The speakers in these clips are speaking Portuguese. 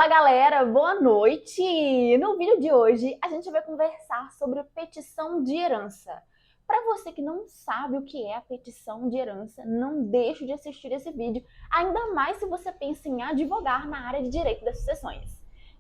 Galera, boa noite! No vídeo de hoje a gente vai conversar sobre petição de herança. Para você que não sabe o que é a petição de herança, não deixe de assistir esse vídeo, ainda mais se você pensa em advogar na área de direito das sucessões.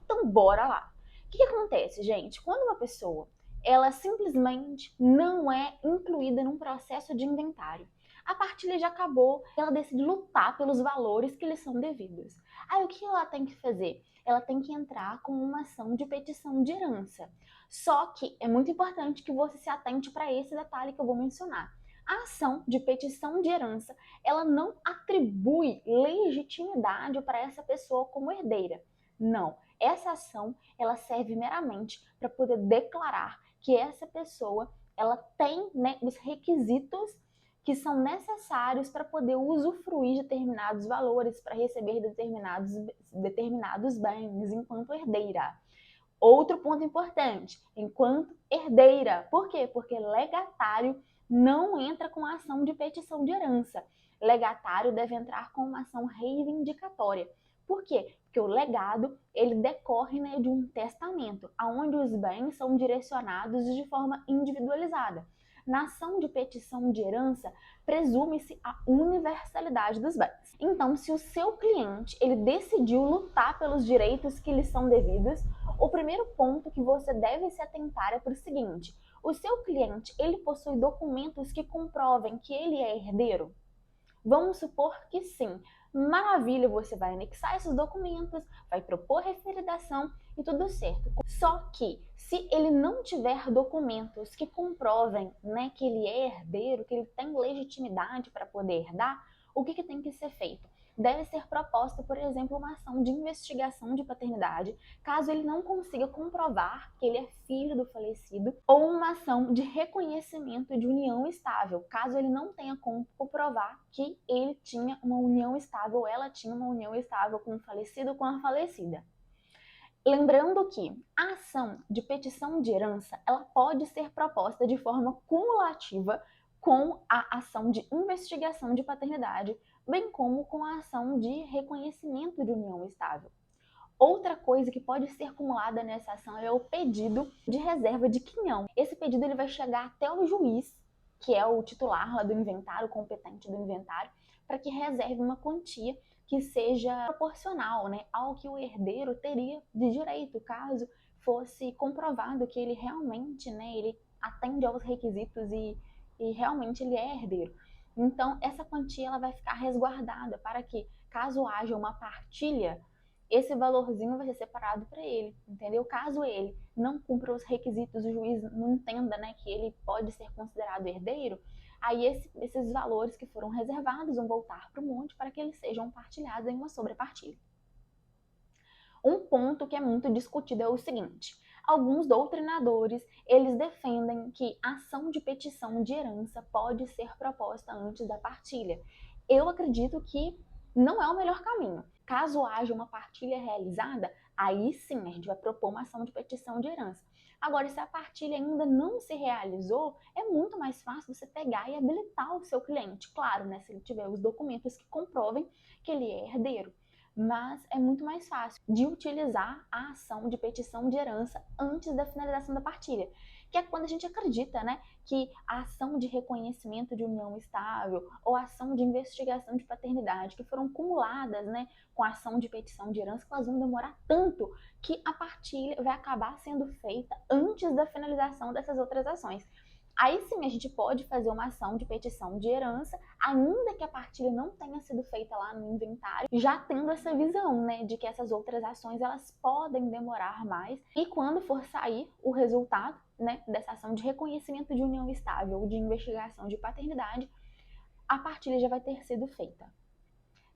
Então bora lá! O que acontece, gente? Quando uma pessoa ela simplesmente não é incluída num processo de inventário, a partilha já acabou, ela decide lutar pelos valores que lhe são devidos. Aí o que ela tem que fazer? Ela tem que entrar com uma ação de petição de herança. Só que é muito importante que você se atente para esse detalhe que eu vou mencionar. A ação de petição de herança, ela não atribui legitimidade para essa pessoa como herdeira. Não, essa ação ela serve meramente para poder declarar que essa pessoa ela tem, né, os requisitos que são necessários para poder usufruir de determinados valores, para receber determinados bens enquanto herdeira. Outro ponto importante, enquanto herdeira. Por quê? Porque legatário não entra com a ação de petição de herança. Legatário deve entrar com uma ação reivindicatória. Por quê? Porque o legado ele decorre, né, de um testamento, onde os bens são direcionados de forma individualizada. Na ação de petição de herança, presume-se a universalidade dos bens. Então, se o seu cliente ele decidiu lutar pelos direitos que lhe são devidos, o primeiro ponto que você deve se atentar é para o seguinte: o seu cliente ele possui documentos que comprovem que ele é herdeiro? Vamos supor que sim. Maravilha, você vai anexar esses documentos, vai propor referidação e tudo certo. Só que, se ele não tiver documentos que comprovem, né, que ele é herdeiro, que ele tem legitimidade para poder herdar, o que tem que ser feito? Deve ser proposta, por exemplo, uma ação de investigação de paternidade, caso ele não consiga comprovar que ele é filho do falecido, ou uma ação de reconhecimento de união estável, caso ele não tenha como comprovar que ele tinha uma união estável, ou ela tinha uma união estável com o falecido ou com a falecida. Lembrando que a ação de petição de herança ela pode ser proposta de forma cumulativa com a ação de investigação de paternidade, bem como com a ação de reconhecimento de união estável. Outra coisa que pode ser acumulada nessa ação é o pedido de reserva de quinhão. Esse pedido ele vai chegar até o juiz, que é o titular lá do inventário, competente do inventário, para que reserve uma quantia que seja proporcional, né, ao que o herdeiro teria de direito, caso fosse comprovado que ele realmente, né, ele atende aos requisitos e realmente ele é herdeiro. Então, essa quantia ela vai ficar resguardada para que, caso haja uma partilha, esse valorzinho vai ser separado para ele, entendeu? Caso ele não cumpra os requisitos, o juiz não entenda, né, que ele pode ser considerado herdeiro, aí esses valores que foram reservados vão voltar para o monte para que eles sejam partilhados em uma sobrepartilha. Um ponto que é muito discutido é o seguinte: alguns doutrinadores, eles defendem que a ação de petição de herança pode ser proposta antes da partilha. Eu acredito que não é o melhor caminho. Caso haja uma partilha realizada, aí sim a gente vai propor uma ação de petição de herança. Agora, se a partilha ainda não se realizou, é muito mais fácil você pegar e habilitar o seu cliente. Claro, né, se ele tiver os documentos que comprovem que ele é herdeiro. Mas é muito mais fácil de utilizar a ação de petição de herança antes da finalização da partilha, que é quando a gente acredita, né, que a ação de reconhecimento de união estável ou a ação de investigação de paternidade, que foram cumuladas, né, com a ação de petição de herança, que elas vão demorar tanto que a partilha vai acabar sendo feita antes da finalização dessas outras ações. Aí sim a gente pode fazer uma ação de petição de herança, ainda que a partilha não tenha sido feita lá no inventário, já tendo essa visão, né, de que essas outras ações elas podem demorar mais, e quando for sair o resultado, né, dessa ação de reconhecimento de união estável ou de investigação de paternidade, a partilha já vai ter sido feita.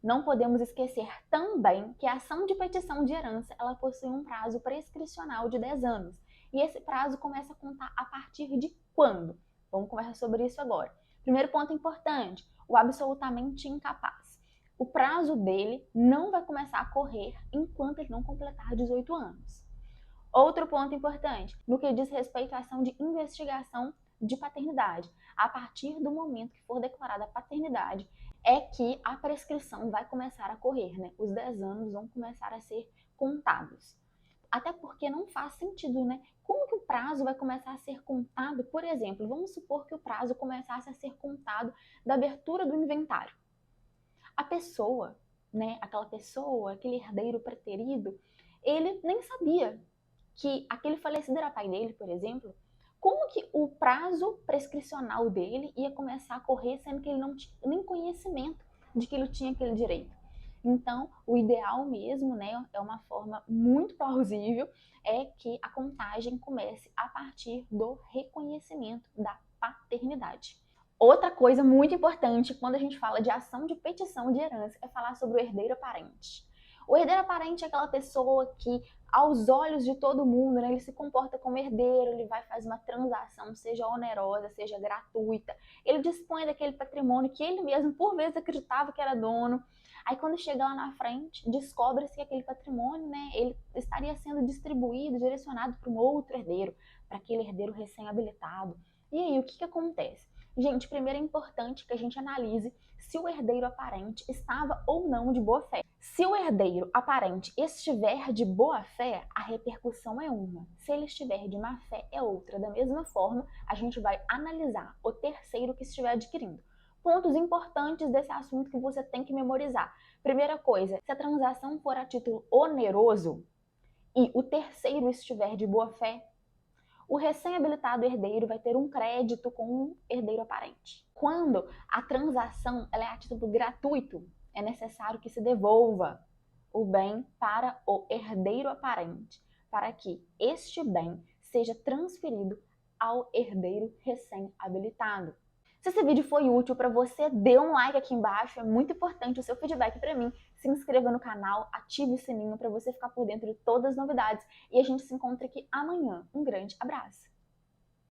Não podemos esquecer também que a ação de petição de herança ela possui um prazo prescricional de 10 anos. E esse prazo começa a contar a partir de quando? Vamos conversar sobre isso agora. Primeiro ponto importante, o absolutamente incapaz. O prazo dele não vai começar a correr enquanto ele não completar 18 anos. Outro ponto importante, no que diz respeito à ação de investigação de paternidade. A partir do momento que for declarada a paternidade, é que a prescrição vai começar a correr, né? Os 10 anos vão começar a ser contados. Até porque não faz sentido, né? Como que o prazo vai começar a ser contado? Por exemplo, vamos supor que o prazo começasse a ser contado da abertura do inventário. A pessoa, né, aquela pessoa, aquele herdeiro preterido, ele nem sabia que aquele falecido era pai dele, por exemplo. Como que o prazo prescricional dele ia começar a correr, sendo que ele não tinha nem conhecimento de que ele tinha aquele direito? Então, o ideal mesmo, né, é uma forma muito plausível, é que a contagem comece a partir do reconhecimento da paternidade. Outra coisa muito importante quando a gente fala de ação de petição de herança é falar sobre o herdeiro aparente. O herdeiro aparente é aquela pessoa que, aos olhos de todo mundo, né, ele se comporta como herdeiro, ele vai fazer uma transação, seja onerosa, seja gratuita. Ele dispõe daquele patrimônio que ele mesmo, por vezes, acreditava que era dono. Aí, quando chega lá na frente, descobre-se que aquele patrimônio, né, ele estaria sendo distribuído, direcionado para um outro herdeiro, para aquele herdeiro recém-habilitado. E aí, o que acontece? Gente, primeiro é importante que a gente analise se o herdeiro aparente estava ou não de boa fé. Se o herdeiro aparente estiver de boa fé, a repercussão é uma. Se ele estiver de má fé, é outra. Da mesma forma, a gente vai analisar o terceiro que estiver adquirindo. Pontos importantes desse assunto que você tem que memorizar. Primeira coisa, se a transação for a título oneroso e o terceiro estiver de boa fé, o recém-habilitado herdeiro vai ter um crédito com um herdeiro aparente. Quando a transação ela é a título gratuito, é necessário que se devolva o bem para o herdeiro aparente, para que este bem seja transferido ao herdeiro recém-habilitado. Se esse vídeo foi útil para você, dê um like aqui embaixo, é muito importante o seu feedback para mim. Se inscreva no canal, ative o sininho para você ficar por dentro de todas as novidades e a gente se encontra aqui amanhã. Um grande abraço!